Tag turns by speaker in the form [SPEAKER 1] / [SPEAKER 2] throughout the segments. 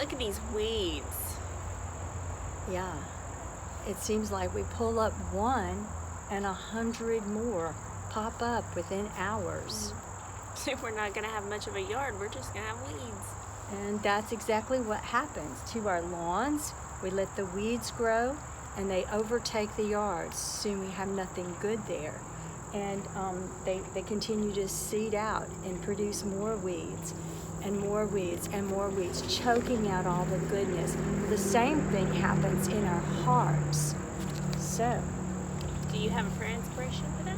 [SPEAKER 1] Look at these weeds.
[SPEAKER 2] Yeah. It seems like we pull up one and 100 more pop up within hours.
[SPEAKER 1] So we're not going to have much of a yard. We're just going to have weeds.
[SPEAKER 2] And that's exactly what happens to our lawns. We let the weeds grow and they overtake the yards. Soon we have nothing good there. And they continue to seed out and produce more weeds and more weeds and more weeds, choking out all the goodness. The same thing happens in our hearts. So,
[SPEAKER 1] do you have a prayer inspiration for that?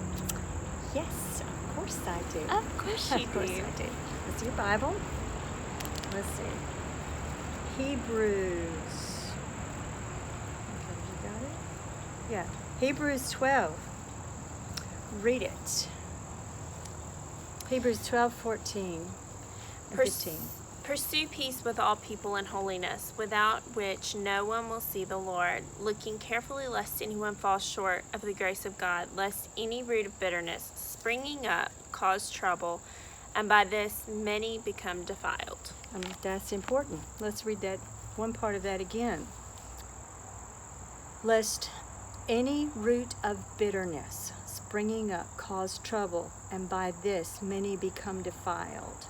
[SPEAKER 2] Yes, of course I do.
[SPEAKER 1] Of course you do.
[SPEAKER 2] Of course I do. Let's do your Bible. Let's see. Hebrews. Okay, you got it? Yeah. Hebrews 12. Read it. Hebrews 12:14 and 15.
[SPEAKER 1] Pursue peace with all people and holiness, without which no one will see the Lord, looking carefully lest anyone fall short of the grace of God, lest any root of bitterness springing up cause trouble, and by this many become defiled.
[SPEAKER 2] That's important. Let's read that one part of that again. Lest any root of bitterness springing up cause trouble, and by this many become defiled.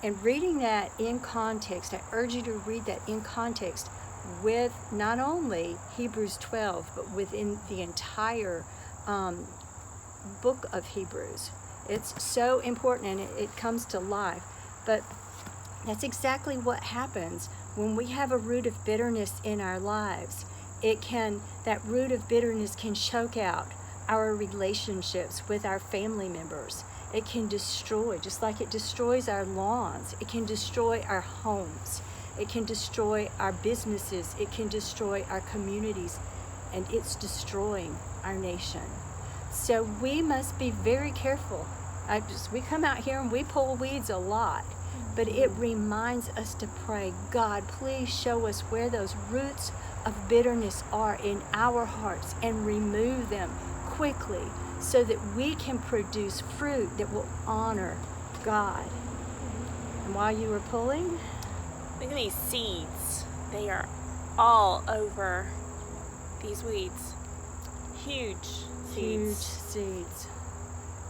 [SPEAKER 2] And reading that in context, I urge you to read that in context with not only Hebrews 12, but within the entire book of Hebrews. It's so important, and it comes to life. But that's exactly what happens when we have a root of bitterness in our lives. That root of bitterness can choke out our relationships with our family members. It can destroy, just like it destroys our lawns. It can destroy our homes. It can destroy our businesses. It can destroy our communities. And it's destroying our nation. So we must be very careful. We come out here and we pull weeds a lot. But it reminds us to pray, God, please show us where those roots of bitterness are in our hearts and remove them quickly, so that we can produce fruit that will honor God. And while you were pulling,
[SPEAKER 1] look at these seeds. They are all over these weeds. Huge seeds.
[SPEAKER 2] Huge seeds.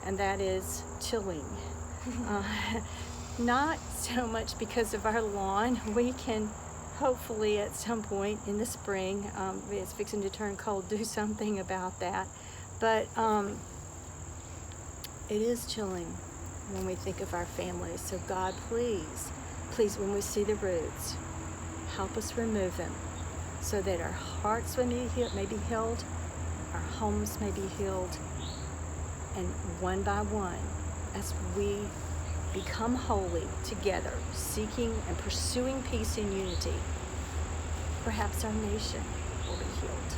[SPEAKER 2] And that is chilling. Not so much because of our lawn. We can hopefully at some point in the spring, it's fixing to turn cold, do something about that. But it is chilling when we think of our families. So God, please, when we see the roots, help us remove them so that our hearts may be healed, our homes may be healed, and one by one, as we become holy together, seeking and pursuing peace and unity, perhaps our nation will be healed.